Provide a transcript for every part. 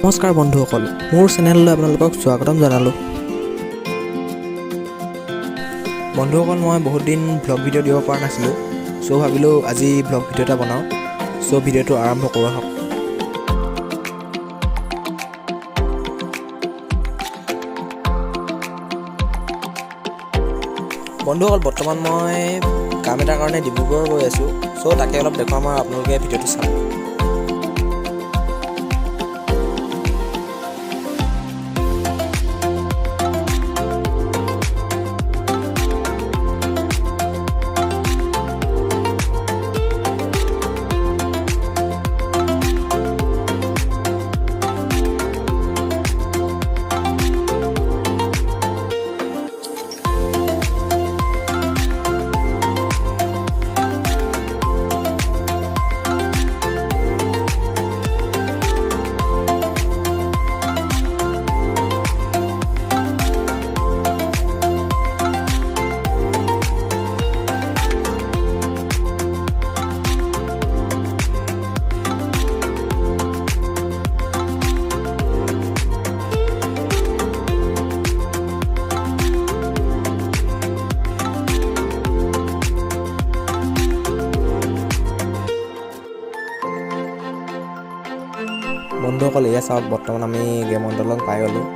নমস্কাৰ বন্ধুসকল, মোৰ চেনেললৈ আপোনালোকক স্বাগতম জনালোঁ। বন্ধুসকল, মই বহুত দিন ভ্লগ ভিডিঅ' দিব পৰা নাছিলোঁ, চ' ভাবিলোঁ আজি ভ্লগ ভিডিঅ' এটা বনাওঁ। চ' ভিডিঅ'টো আৰম্ভ কৰোঁ আহক। বন্ধুসকল, বৰ্তমান মই কাম এটাৰ কাৰণে ডিব্ৰুগড় গৈ আছোঁ, চ' তাকে অলপ দেখুৱাম আৰু আপোনালোকে ভিডিঅ'টো চাওক। বন্ধুসকল, এয়া চাওক, বৰ্তমান আমি গেম অঞ্চলত পাই গ'লোঁ।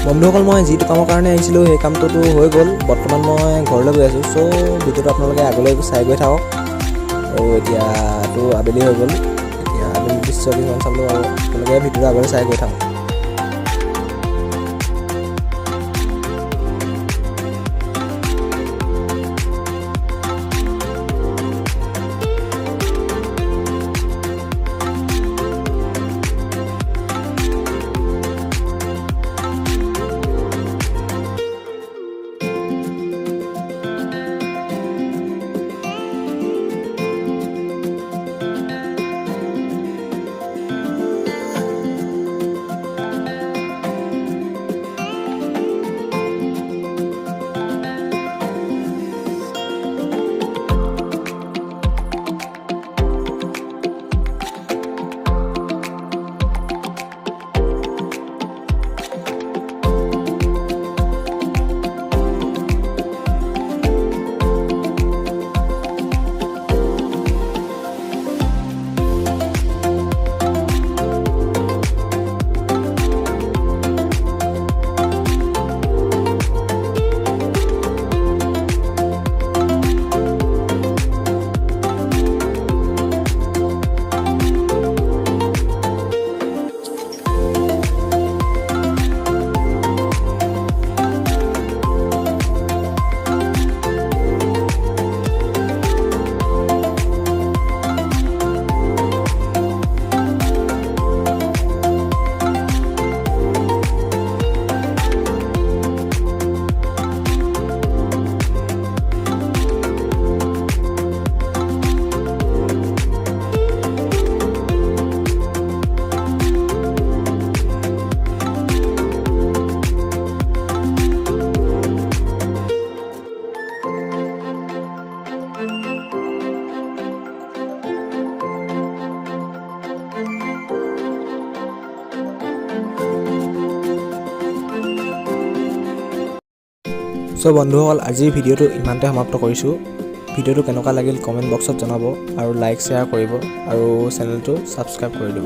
বন্ধুসকল, মই যিটো কামৰ কাৰণে আহিছিলোঁ সেই কামটোতো হৈ গ'ল। বৰ্তমান মই ঘৰলৈ গৈ আছোঁ, চ' ভিডিঅ'টো আপোনালোকে আগলৈ চাই গৈ থাকক। আৰু এতিয়াতো আবেলি হৈ গ'ল, এতিয়া আবেলি দৃশ্য কিছুমান চালোঁ আৰু আপোনালোকে ভিডিঅ'টো আগলৈ চাই গৈ থাকক। চ' বন্ধুসকল, আজিৰ ভিডিঅ'টো ইমানতে সমাপ্ত কৰিছোঁ। ভিডিঅ'টো কেনেকুৱা লাগিল কমেণ্ট বক্সত জনাব আৰু লাইক শ্বেয়াৰ কৰিব আৰু চেনেলটো ছাবস্ক্ৰাইব কৰি দিব।